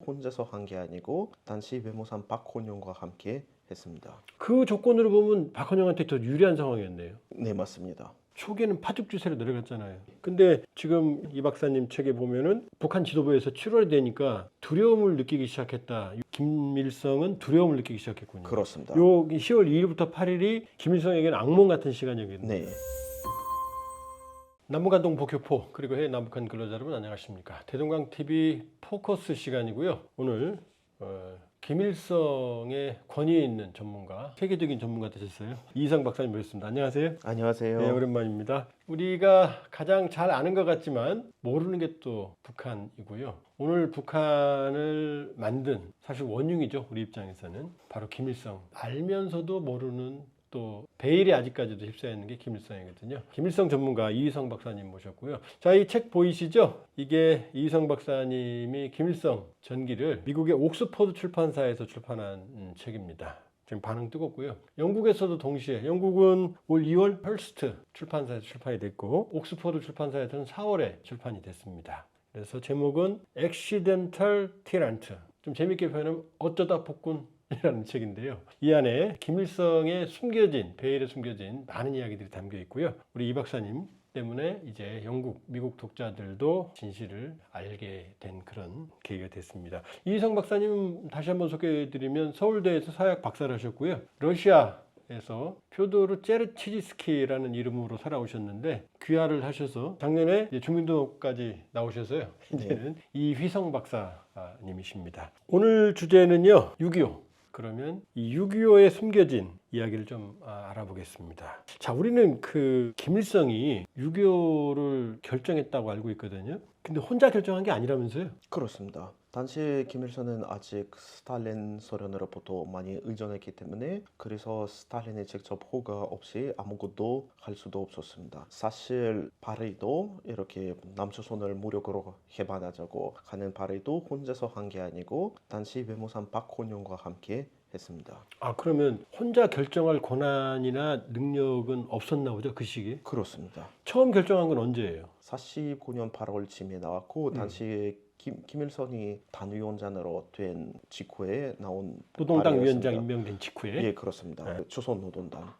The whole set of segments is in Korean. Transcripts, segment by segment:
혼자서 한 게 아니고 당시 외무상 박헌영과 함께 했습니다. 그 조건으로 보면 박헌영한테 더 유리한 상황이었네요. 네, 맞습니다. 초기에는 파죽지세로 내려갔잖아요. 근데 지금 이 박사님 책에 보면은 북한 지도부에서 7월이 되니까 두려움을 느끼기 시작했다. 김일성은 두려움을 느끼기 시작했군요. 그렇습니다. 요 10월 2일부터 8일이 김일성에게는 악몽 같은 시간이었겠네요. 네. 남북한동 복효포 그리고 해외 남북한 근로자 여러분 안녕하십니까. 대동강TV 포커스 시간이고요. 오늘 김일성의 권위에 있는 전문가, 세계적인 전문가 되셨어요. 이희성 박사님 모셨습니다. 안녕하세요. 안녕하세요. 네, 오랜만입니다. 우리가 가장 잘 아는 것 같지만 모르는 게 또 북한이고요. 오늘 북한을 만든 사실 원흉이죠. 우리 입장에서는 바로 김일성. 알면서도 모르는 또 베일에 아직까지도 휩싸여 있는 게 김일성이거든요. 김일성 전문가 이희성 박사님 모셨고요. 자, 이 책 보이시죠? 이게 이희성 박사님이 김일성 전기를 미국의 옥스퍼드 출판사에서 출판한 책입니다. 지금 반응 뜨겁고요. 영국에서도 동시에 영국은 올 2월 헐스트 출판사에서 출판이 됐고 옥스퍼드 출판사에서는 4월에 출판이 됐습니다. 그래서 제목은 Accidental Tyrant. 좀 재밌게 표현하면 어쩌다 폭군 이라는 책인데요. 이 안에 김일성의 숨겨진, 베일에 숨겨진 많은 이야기들이 담겨 있고요. 우리 이 박사님 때문에 이제 영국, 미국 독자들도 진실을 알게 된 그런 계기가 됐습니다. 이희성 박사님 다시 한번 소개해드리면 서울대에서 사회학 박사를 하셨고요. 러시아에서 표도르 체르치지스키라는 이름으로 살아오셨는데 귀화를 하셔서 작년에 중민도까지 나오셔서요. 이제는 이휘성 박사님이십니다. 오늘 주제는요. 6.25. 그러면 이 6.25에 숨겨진 이야기를 좀 알아보겠습니다. 자, 우리는 그 김일성이 6.25를 결정했다고 알고 있거든요. 근데 혼자 결정한 게 아니라면서요? 그렇습니다. 당시 김일성은 아직 스탈린 소련으로부터 많이 의존했기 때문에 그래서 스탈린의 직접 허가 없이 아무것도 할 수도 없었습니다. 사실 파리도 이렇게 남조선을 무력으로 해방하자고 하는 파리도 혼자서 한 게 아니고 당시 외무상 박헌영과 함께 했습니다. 아, 그러면 혼자 결정할 권한이나 능력은 없었나 보죠, 그 시기에? 그렇습니다. 처음 결정한 건 언제예요? 49년 8월쯤에 나왔고 당시 김일성이 단위원장으로 된 직후에 나온 노동당 발의였습니다. 위원장 임명된 직후에? 예, 그렇습니다. 그 조선노동당,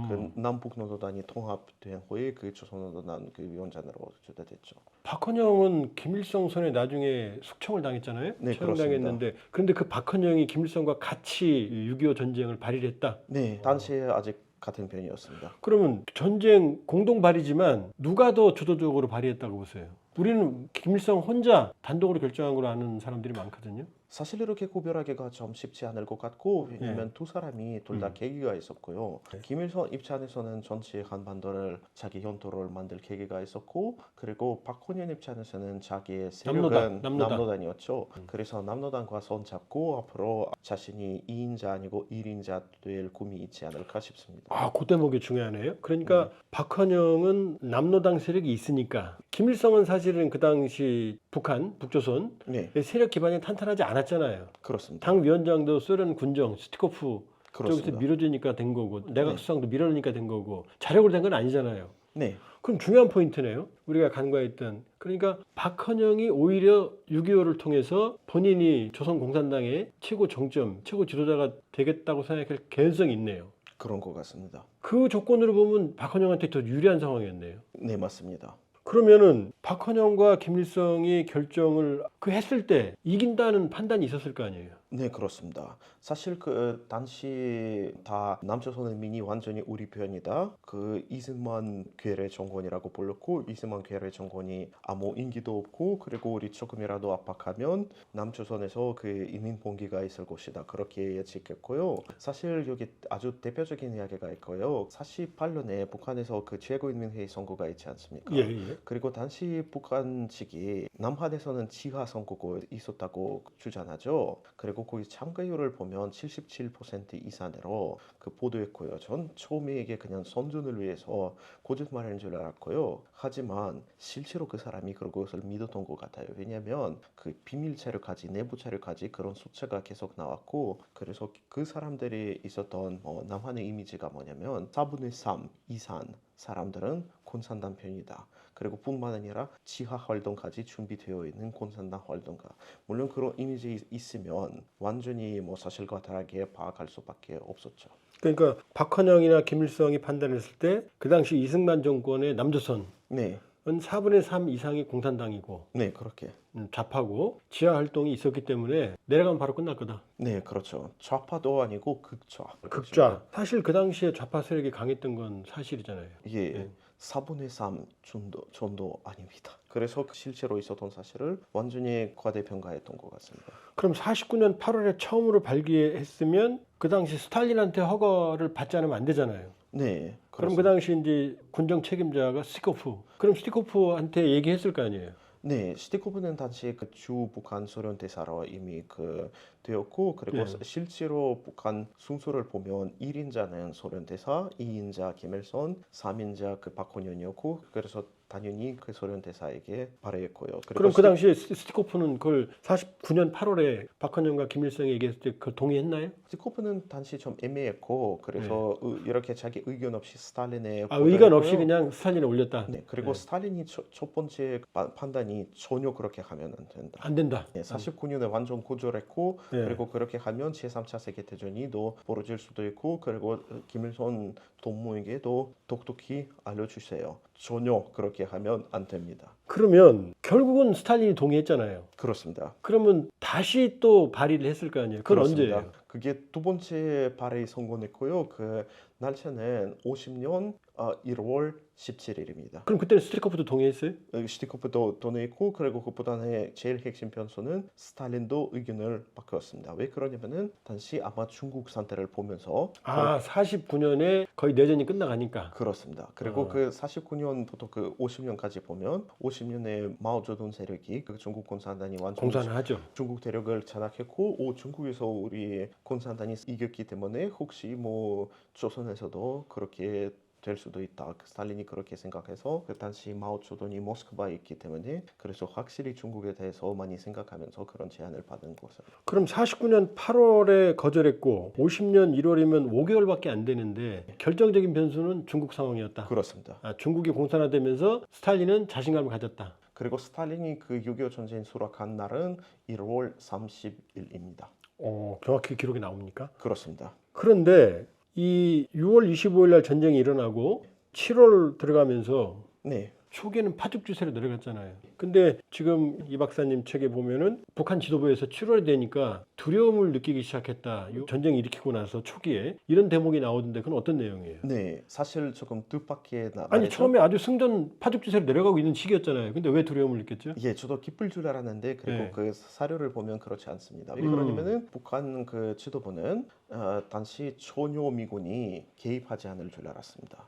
그 남북노동당이 통합된 후에 그 조선노동당 그 위원장으로 초대됐죠. 박헌영은 김일성 손에 나중에 숙청을 당했잖아요. 네, 처형당했는데 그런데 그 박헌영이 김일성과 같이 6.25 전쟁을 발의를 했다. 네, 당시에 아직 같은 편이었습니다. 그러면 전쟁 공동 발의지만 누가 더 주도적으로 발의했다고 보세요? 우리는 김일성 혼자 단독으로 결정한 걸로 아는 사람들이 많거든요. 사실 이렇게 구별하기가 좀 쉽지 않을 것 같고 왜냐하면 두 사람이 둘 다 계기가 있었고요. 김일성 입장에서는 전체 한반도를 자기 영토를 만들 계기가 있었고 그리고 박헌영 입장에서는 자기의 세력은 남로당이었죠. 그래서 남로당과 손잡고 앞으로 자신이 2인자 아니고 1인자 될 꿈이 있지 않을까 싶습니다. 아, 그 대목이 중요하네요. 그러니까 박헌영은 남로당 세력이 있으니까 김일성은 사실은 그 당시 북한, 북조선 세력 기반이 탄탄하지 않았잖아요. 그렇습니다. 당 위원장도 소련 군정 스티코프 그렇습니다. 쪽에서 밀어주니까 된 거고 내각 수상도 밀어주니까 된 거고 자력으로 된 건 아니잖아요. 네. 그럼 중요한 포인트네요. 우리가 간과했던. 그러니까 박헌영이 오히려 6.25를 통해서 본인이 조선공산당의 최고 정점, 최고 지도자가 되겠다고 생각할 개연성이 있네요. 그런 것 같습니다. 그 조건으로 보면 박헌영한테 더 유리한 상황이었네요. 네, 맞습니다. 그러면은 박헌영과 김일성이 결정을 했을 때 이긴다는 판단이 있었을 거 아니에요? 네, 그렇습니다. 사실 그 당시 다 남조선의 민이 완전히 우리 편이다. 그 이승만 괴뢰 정권이라고 불렀고 이승만 괴뢰 정권이 아무 인기도 없고 그리고 우리 조금이라도 압박하면 남조선에서 그 인민 봉기가 있을 것이다. 그렇게 예측했고요. 사실 여기 아주 대표적인 이야기가 있고요. 48년에 북한에서 그 최고인민회의 선거가 있지 않습니까? 예. 그리고 당시 북한 측이 남한에서는 지하 선거가 있었다고 주장하죠. 그리고 거기 참가율을 보면 77% 이상으로 그 보도했고요. 전 처음에 이게 그냥 선전을 위해서 거짓말인 줄 알았고요. 하지만 실제로 그 사람이 그것을 믿었던 것 같아요. 왜냐하면 그 비밀 자료까지 내부 자료까지 그런 숫자가 계속 나왔고 그래서 그 사람들이 있었던 남한의 이미지가 뭐냐면 4분의 3 이상 사람들은 공산당 편이다. 그리고 뿐만 아니라 지하 활동까지 준비되어 있는 공산당 활동가. 물론 그런 이미지 있으면 완전히 뭐 사실과 다르게 파악할 수밖에 없었죠. 그러니까 박헌영이나 김일성이 판단했을 때 그 당시 이승만 정권의 남조선은 네, 4분의 3 이상이 공산당이고 네, 그렇게. 좌파고 지하 활동이 있었기 때문에 내려가면 바로 끝날 거다. 네, 그렇죠. 좌파도 아니고 극좌. 극좌. 사실 그 당시에 좌파 세력이 강했던 건 사실이잖아요. 이게 네. 4분의 3 정도 아닙니다. 그래서 실제로 있었던 사실을 완전히 과대평가했던 것 같습니다. 그럼 49년 8월에 처음으로 발기했으면 그 당시 스탈린한테 허가를 받지 않으면 안 되잖아요. 네, 그럼 그 당시 이제 군정 책임자가 스티코프. 그럼 스티코프한테 얘기했을 거 아니에요. 네, 스티코프는 당시 그 주 북한 소련 대사로 이미 그 되었고, 그리고 네. 실제로 북한 순서를 보면 1인자는 소련 대사, 2인자 김일성, 3인자 그 박헌영이었고, 그래서 당연히 그 소련 대사에게 발의했고요. 그럼 그 당시에 스티코프는 그걸 49년 8월에 박헌영과 김일성이 얘기했을 때 그걸 동의했나요? 스티코프는 당시 좀 애매했고, 그래서 이렇게 자기 의견 없이 스탈린에 의견 없이 보고했고요. 그냥 스탈린에 올렸다. 네, 그리고 스탈린이 첫 번째 판단이 전혀 그렇게 하면 안 된다. 안 된다. 네, 49년에 완전 고졸했고, 네. 그리고 그렇게 하면 제3차 세계대전이 또 벌어질 수도 있고, 그리고 김일성 동무에게도 똑똑히 알려주세요. 전혀 그렇게 하면 안 됩니다. 그러면 결국은 스탈린이 동의했잖아요. 그렇습니다. 그러면 다시 또 발의를 했을 거 아니에요. 그건 그렇습니다. 언제예요? 그게 두 번째 발의 성공했고요. 그 날짜는 50년 1월 17일입니다. 그럼 그때는 스티코프도 동의했어요? 스티코프도 don했고, 그리고 그보다는 제일 핵심 변수는 스탈린도 의견을 바꿨습니다. 왜 그러냐면은 당시 아마 중국 상태를 보면서 49년에 거의 내전이 끝나가니까. 그렇습니다. 그리고 그 49년부터 그 50년까지 보면 50년에 마오쩌둥 세력이 그 중국 공산당이 완전 공산을 하죠. 중국 대륙을 장악했고, 중국에서 우리 공산당이 이겼기 때문에 혹시 뭐 조선에서도 그렇게 될 수도 있다. 스탈린이 그렇게 생각해서 그 당시 마오쩌둥이 모스크바에 있기 때문에 그래서 확실히 중국에 대해서 많이 생각하면서 그런 제안을 받은 것은. 그럼 49년 8월에 거절했고 50년 1월이면 5개월밖에 안 되는데 결정적인 변수는 중국 상황이었다. 그렇습니다. 중국이 공산화되면서 스탈린은 자신감을 가졌다. 그리고 스탈린이 그 6.25 전쟁 수락한 날은 1월 30일입니다. 정확히 기록이 나옵니까? 그렇습니다. 그런데 이 6월 25일 날 전쟁이 일어나고 7월 들어가면서 네, 초기에는 파죽지세로 내려갔잖아요. 근데 지금 이 박사님 책에 보면은 북한 지도부에서 7월이 되니까 두려움을 느끼기 시작했다. 이 전쟁이 일으키고 나서 초기에 이런 대목이 나오던데 그건 어떤 내용이에요? 네, 사실 조금 뜻밖의 아니 처음에 아주 승전 파죽지세로 내려가고 있는 시기였잖아요. 근데 왜 두려움을 느꼈죠? 예, 저도 기쁠 줄 알았는데 그리고 네. 그 사료를 보면 그렇지 않습니다. 왜 그러냐면은 북한 그 지도부는 당시 전혀 미군이 개입하지 않을 줄 알았습니다.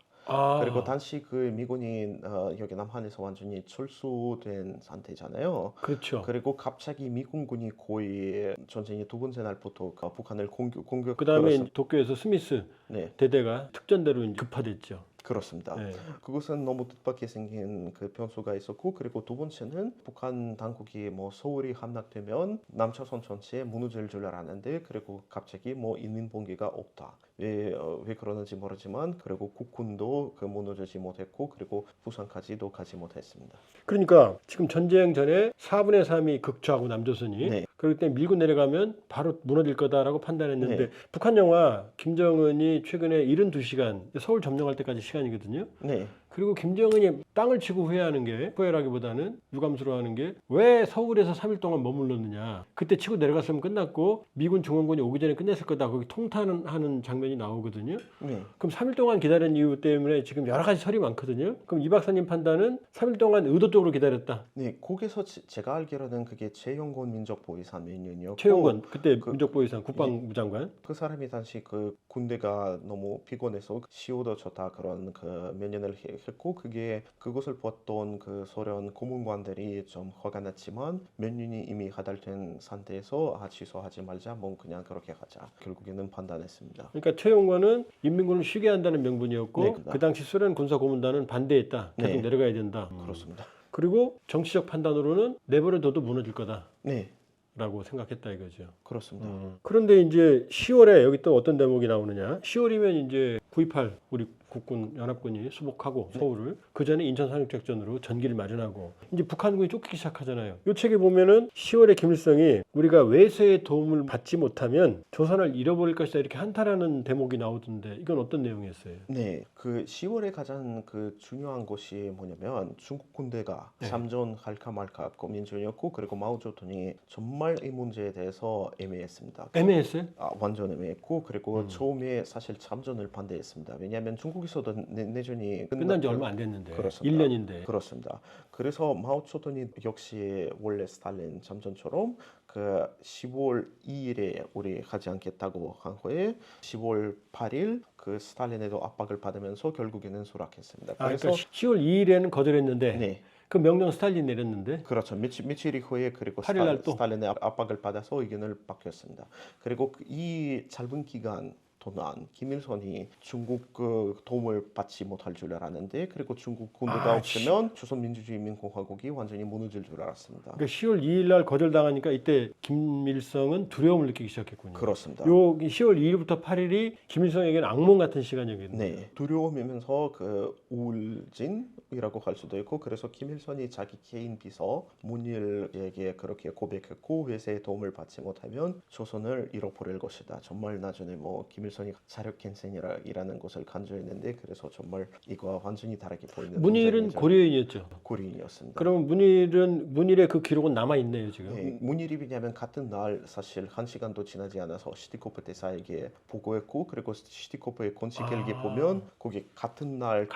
그리고 당시 그 미군이 여기 남한에서 완전히 철수된 상태잖아요. 그렇죠. 그리고 갑자기 미군군이 거의 전쟁의 두 번째 날부터 북한을 공격. 그다음에 도쿄에서 스미스 네, 대대가 특전대로 이제 급파됐죠. 그렇습니다. 네. 그것은 너무 뜻밖에 생긴 그 변수가 있었고, 그리고 두 번째는 북한 당국이 뭐 서울이 함락되면 남조선 전체에 무너질 줄 알았는데, 그리고 갑자기 뭐 인민봉기가 없다. 왜 그러는지 모르지만, 그리고 국군도 그 무너지지 못했고, 그리고 부산까지도 가지 못했습니다. 그러니까 지금 전쟁 전에 4분의 3이 극좌하고 남조선이 네. 그럴 때 밀고 내려가면 바로 무너질 거다라고 판단했는데 네. 북한 영화 김정은이 최근에 72시간 서울 점령할 때까지 시간이거든요. 네. 그리고 김정은이 땅을 치고 후회하는 게 후회라기보다는 유감스러워하는 게 왜 서울에서 3일 동안 머물렀느냐. 그때 치고 내려갔으면 끝났고 미군 중원군이 오기 전에 끝냈을 거다. 거기 통탄하는 장면이 나오거든요. 네. 그럼 3일 동안 기다린 이유 때문에 지금 여러 가지 설이 많거든요. 그럼 이 박사님 판단은 3일 동안 의도적으로 기다렸다. 네, 거기서 제가 알기로는 그게 최영건 민족보위상 명령이었고, 최용건 그때 민족보위상 국방부 장관. 그 사람이 당시 그 군대가 너무 피곤해서 쉬어도 좋다 그런 그 명령을 했고, 그것을 봤던 그 소련 고문관들이 좀 화가 났지만 명령이 이미 하달된 상태에서 취소하지 말자, 뭐 그냥 그렇게 하자. 결국에는 판단했습니다. 그러니까 최용건은 인민군을 쉬게 한다는 명분이었고 네, 그 당시 소련 군사고문단은 반대했다. 계속 네. 내려가야 된다. 그렇습니다. 그리고 정치적 판단으로는 내버려둬도 무너질 거다. 네, 라고 생각했다 이거죠. 그렇습니다. 그런데 이제 10월에 여기 또 어떤 대목이 나오느냐? 10월이면 이제 9.28 우리 국군 연합군이 수복하고 서울을 그 전에 인천 상륙작전으로 전기를 마련하고 이제 북한군이 쫓기기 시작하잖아요. 이 책에 보면은 10월에 김일성이 우리가 외세의 도움을 받지 못하면 조선을 잃어버릴 것이다 이렇게 한탄하는 대목이 나오던데 이건 어떤 내용이었어요? 네, 그 10월에 가장 그 중요한 것이 뭐냐면 중국 군대가 네. 참전할까 말까 고민 중이었고 그리고 마오쩌둥이 정말 이 문제에 대해서 애매했습니다. 애매했어요? 완전 애매했고 그리고 처음에 사실 참전을 반대했습니다. 왜냐하면 중국에서도 내전이 끝난 지 얼마 안 됐는데 그렇습니다. 1년인데 그렇습니다. 그래서 마오쩌둥이 역시 원래 스탈린 참전처럼 그 10월 2일에 우리 하지 않겠다고 한 후에 10월 8일 그 스탈린에도 압박을 받으면서 결국에는 수락했습니다. 그러니까 10월 2일에는 거절했는데 네, 그 명령 스탈린 내렸는데 그렇죠. 며칠 후에 그리고 8일 날 또? 스탈린의 압박을 받아서 의견을 바뀌었습니다. 그리고 이 짧은 기간 동안 김일성이 중국 그 도움을 받지 못할 줄 알았는데 그리고 중국 군대가 없으면 조선민주주의인민공화국이 완전히 무너질 줄 알았습니다. 그러니까 10월 2일 날 거절당하니까 이때 김일성은 두려움을 느끼기 시작했군요. 그렇습니다. 요 10월 2일부터 8일이 김일성에게는 악몽 같은 시간이었겠네요. 네, 두려움이면서 그 우울증이라고 할 수도 있고 그래서 김일성이 자기 개인 비서 문일에게 그렇게 고백했고 외세의 도움을 받지 못하면 조선을 잃어버릴 것이다. 정말 나중에 뭐 김일성이 사력갱생이라는 것을 강조했는데 그래서 정말 이거와 완전히 다르게 보이는 문일은 문제죠. 고려인이었죠. 고려인이었습니다. 그러면 문일의 그 기록은 남아 있네요 지금. 네, 문일이 왜냐면 같은 날 사실 한 시간도 지나지 않아서 시티코프 대사에게 보고했고 그리고 시티코프의 건축일기 보면 거기 같은 날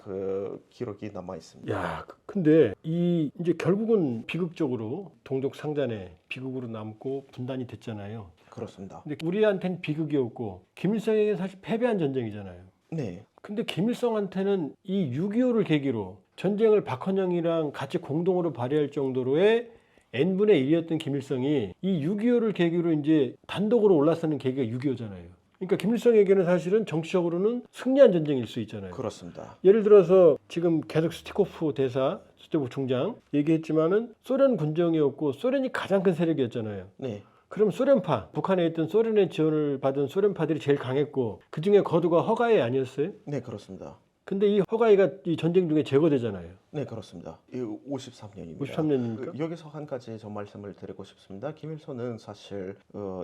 그 기록이 남아 있습니다. 야, 근데 이 이제 결국은 비극적으로 동족 상잔에 비극으로 남고 분단이 됐잖아요. 그렇습니다. 근데 우리한테는 비극이었고 김일성에게는 사실 패배한 전쟁이잖아요. 네, 근데 김일성한테는 이 6.25를 계기로 전쟁을 박헌영이랑 같이 공동으로 발휘할 정도로의 n분의 1이었던 김일성이 이 6.25를 계기로 이제 단독으로 올라서는 계기가 6.25잖아요. 그러니까 김일성에게는 사실은 정치적으로는 승리한 전쟁일 수 있잖아요. 그렇습니다. 예를 들어서 지금 계속 스티코프 대사, 스티코프 중장 얘기했지만은 소련 군정이었고 소련이 가장 큰 세력이었잖아요. 네, 그럼 소련파, 북한에 있던 소련의 지원을 받은 소련파들이 제일 강했고 그 중에 거두가 허가해 아니었어요? 네 그렇습니다. 근데 이 허가이가 이 전쟁 중에 제거되잖아요. 네 그렇습니다. 53년입니다. 53년입니까? 여기서 한 가지 좀 말씀을 드리고 싶습니다. 김일성은 사실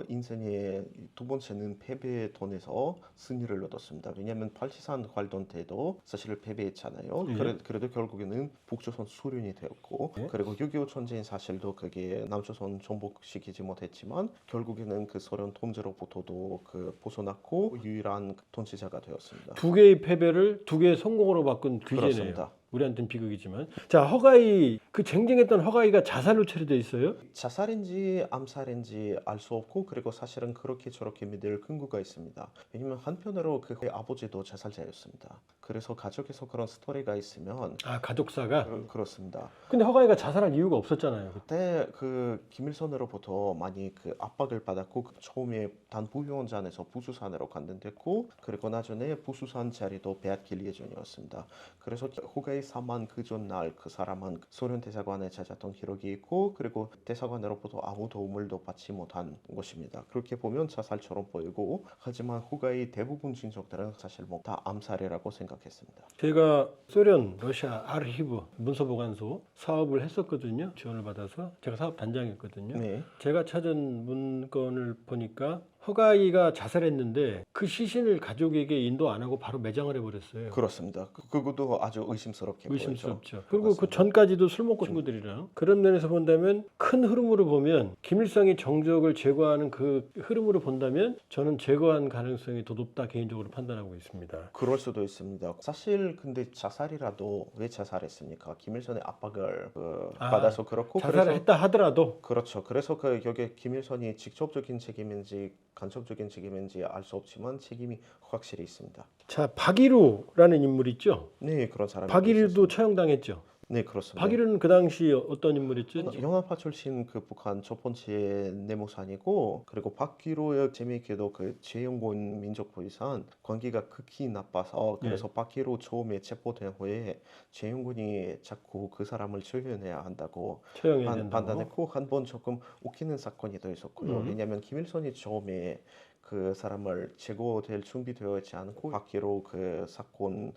인생의 두 번째는 패배에 통해서 승리를 얻었습니다. 왜냐하면 팔치산 활동 때도 사실 패배했잖아요. 예. 그래도 결국에는 북조선 수련이 되었고 예. 그리고 6.25 전쟁 사실도 그게 남조선 정복시키지 못했지만 결국에는 그 소련 통제로부터도 그 벗어났고 유일한 통치자가 되었습니다. 두 개의 패배를 두 개의 성공으로 바꾼 귀재네요. 그렇습니다. 우리한테는 비극이지만. 자, 허가이 그 쟁쟁했던 허가이가 자살로 처리돼 있어요? 자살인지 암살인지 알 수 없고 그리고 사실은 그렇게 저렇게 믿을 근거가 있습니다. 왜냐면 한편으로 그의 아버지도 자살자였습니다. 그래서 가족에서 그런 스토리가 있으면 가족사가. 그렇습니다. 근데 허가이가 자살할 이유가 없었잖아요. 그때 그 김일성으로부터 많이 그 압박을 받았고 처음에 단 부위원장에서 부수산으로 간등됐고 그리고 나중에 부수산 자리도 빼앗길 예정이었습니다. 그래서 허가이 사망 그 전날 그 사람은 소련 대사관에 찾았던 기록이 있고 그리고 대사관으로부터 아무 도움을 받지 못한 것입니다. 그렇게 보면 자살처럼 보이고 하지만 허가이 대부분 친척들은 사실 뭐 다 암살이라고 생각했습니다. 제가 소련 러시아 아르히브 문서보관소 사업을 했었거든요. 지원을 받아서 제가 사업 단장이었거든요. 네, 제가 찾은 문건을 보니까 허가이가 자살했는데 그 시신을 가족에게 인도 안 하고 바로 매장을 해버렸어요. 그렇습니다. 그것도 아주 의심스럽게 보이죠. 의심스럽죠. 그리고 그 맞습니다. 전까지도 술 먹고 친구들이랑 그런 면에서 본다면 큰 흐름으로 보면 김일성이 정적을 제거하는 그 흐름으로 본다면 저는 제거한 가능성이 더 높다 개인적으로 판단하고 있습니다. 그럴 수도 있습니다. 사실 근데 자살이라도 왜 자살했습니까? 김일성의 압박을 받아서 그렇고 자살을 그래서 했다 하더라도 그렇죠. 그래서 그 여기 김일성이 직접적인 책임인지 간접적인 책임인지 알 수 없지만 책임이 확실히 있습니다. 자 박일우라는 인물이 있죠. 네, 그런 사람이 박일우도 있었습니다. 처형당했죠. 네, 그렇습니다. 박일훈은 그 당시 어떤 인물이었죠? 영아파 출신 그 북한 첫 번째 내무관이고, 그리고 박기로 재미있게도 그 재영군 민족부의산 관계가 극히 나빠서 그래서 박기로 처음에 체포된 후에 재영군이 자꾸 그 사람을 처형해야 한다고 처형해야 된다고. 판단했고, 한 번 조금 웃기는 사건이 더 있었고요. 음. 왜냐하면 김일성이 처음에 그 사람을 제거될 준비되어 있지 않고 박기로 그 사건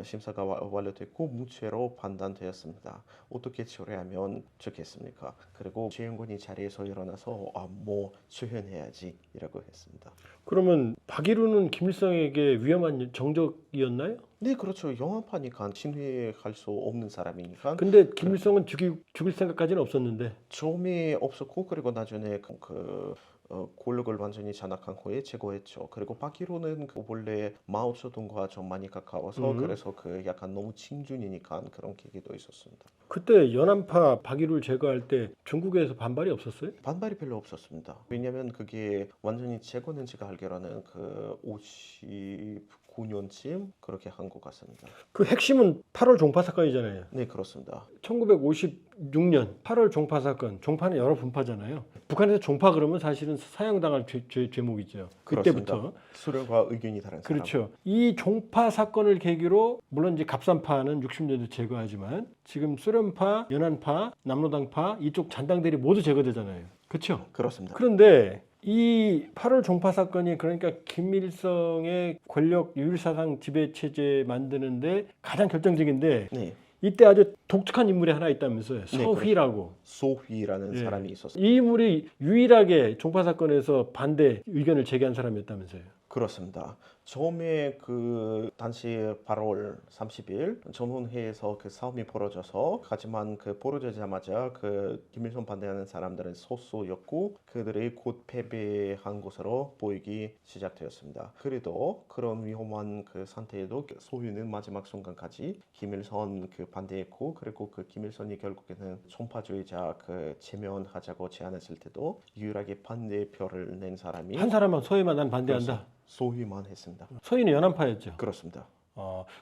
심사가 완료됐고 무죄로 판단되었습니다. 어떻게 처리하면 좋겠습니까? 그리고 재영군이 자리에서 일어나서 뭐 처형해야지라고 했습니다. 그러면 박일훈은 김일성에게 위험한 정적이었나요? 네, 그렇죠. 영아파니까 신뢰할 수 없는 사람이니까. 근데 김일성은 죽일 생각까지는 없었는데. 처음에 없었고, 그리고 나중에 권력을 완전히 장악한 후에 제거했죠. 그리고 박기로는 원래 마오쩌둥과 좀 많이 가까워서 그래서 그 약간 너무 친준이니까 그런 계기도 있었습니다. 그때 연안파 박일훈을 제거할 때 중국에서 반발이 없었어요? 반발이 별로 없었습니다. 왜냐면 그게 완전히 제거는 제가 알기로는 그 59년쯤 그렇게 한 것 같습니다. 그 핵심은 8월 종파 사건이잖아요. 네, 그렇습니다. 1956년 8월 종파 사건. 종파는 여러 분파잖아요. 북한에서 종파 그러면 사실은 사형당할 죄목이죠. 그때부터. 그렇습니다. 수령과 의견이 다른 사람. 그렇죠. 이 종파 사건을 계기로 물론 이제 갑산파는 60년대 제거하지만 지금 소련파, 연안파, 남로당파 이쪽 잔당들이 모두 제거되잖아요. 그렇죠? 그렇습니다. 그런데 이 8월 종파 사건이 그러니까 김일성의 권력 유일사상 지배 체제 만드는데 가장 결정적인데 네, 이때 아주 독특한 인물이 하나 있다면서요. 네, 서휘라고. 소휘라는 예. 사람이 있었어요. 이 인물이 유일하게 종파 사건에서 반대 의견을 제기한 사람이었다면서요. 그렇습니다. 처음에 그 당시 8월 30일 전원회에서 그 싸움이 벌어져서, 하지만 그 벌어지자마자 그 김일성 반대하는 사람들은 소수였고 그들이 곧 패배한 것으로 보이기 시작되었습니다. 그래도 그런 위험한 그 상태에도 소유는 마지막 순간까지 김일성 그 반대했고, 그리고 그 김일성이 결국에는 총파주의자 그 제면하자고 제안했을 때도 유일하게 반대표를 낸 사람이 한 사람만 서해만 난 반대한다. 소위만 했습니다. 서해는 연안파였죠. 그렇습니다.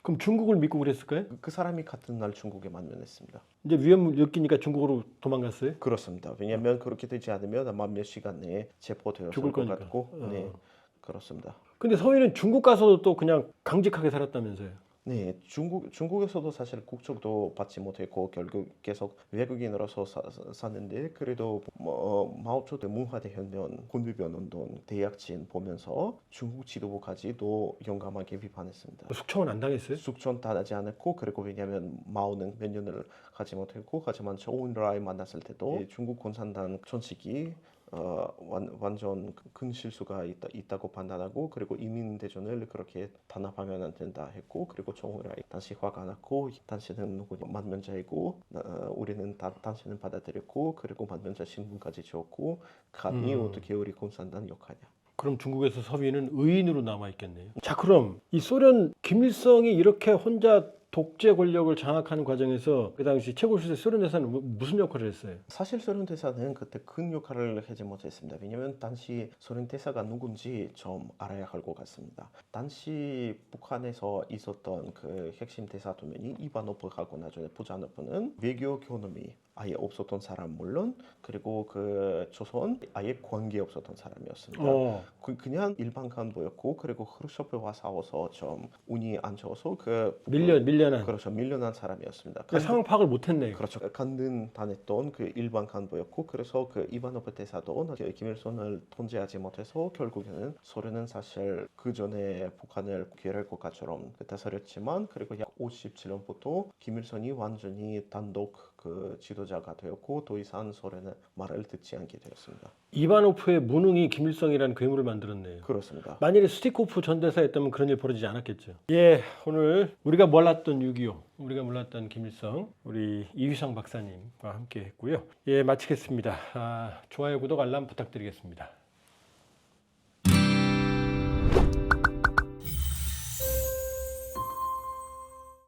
그럼 중국을 믿고 그랬을까요? 그 사람이 같은 날 중국에 만면했습니다. 이제 위험을 느끼니까 중국으로 도망갔어요. 그렇습니다. 왜냐하면 그렇게 되지 않으면 아마 몇 시간 내에 체포되었을 죽을 것 거니까. 같고, 네, 그렇습니다. 근데 서해는 중국 가서도 또 그냥 강직하게 살았다면서요. 네, 중국에서도 사실 국적도 받지 못했고 결국 계속 외국인으로서 샀는데, 그래도 마오쩌둥 문화대혁명, 군부변운동, 대약진 보면서 중국 지도부까지도 용감하게 비판했습니다. 숙청은 안 당했어요? 숙청 당하지 않았고, 그리고 왜냐하면 마오는 몇 년을 가지 못했고, 하지만 조은라이 만났을 때도 중국 공산당 전직이 완전 큰 실수가 있다고 판단하고, 그리고 이민 대전을 그렇게 단합하면 안 된다 했고, 그리고 조은라이 당시 화가 났고, 당신은 누구냐 만면자이고 우리는 당신은 받아들였고, 그리고 만면자 신분까지 줬고, 감히 어떻게 우리 공산당 욕하냐. 그럼 중국에서 서해는 의인으로 남아 있겠네요. 자, 그럼 이 소련 김일성이 이렇게 혼자 독재 권력을 장악하는 과정에서 그 당시 최고 수세 소련 대사는 무슨 역할을 했어요? 사실 소련 대사는 그때 큰 역할을 하지 못했습니다. 왜냐하면 당시 소련 대사가 누군지 좀 알아야 할 것 같습니다. 당시 북한에서 있었던 그 핵심 대사 두 명이 이바노프하고 나중에 부자노프는 외교 경험이 아예 없었던 사람 물론, 그리고 그 조선 아예 관계 없었던 사람이었습니다. 그냥 일반 간부였고, 그리고 크루쇼프와 싸워서 좀 운이 안 좋아서 밀려난. 그렇죠, 밀려난 사람이었습니다. 그러니까 상황 파악을 못했네요. 그렇죠. 간든 당했던 그 일반 간부였고, 그래서 그 이바노프 대사도 김일성을 통제하지 못해서 결국에는 소련은 사실 그 전에 북한을 괴뢰 국가처럼 다스렸지만, 그리고 약 57년부터 김일성이 완전히 단독 그 지도자가 되었고, 더 이상 소련의 말을 듣지 않게 되었습니다. 이바노프의 무능이 김일성이라는 괴물을 만들었네요. 그렇습니다. 만일에 스티코프 전 대사였다면 그런 일 벌어지지 않았겠죠. 예, 오늘 우리가 몰랐던 6.25, 우리가 몰랐던 김일성, 우리 이휘상 박사님과 함께 했고요. 예, 마치겠습니다. 좋아요, 구독, 알람 부탁드리겠습니다.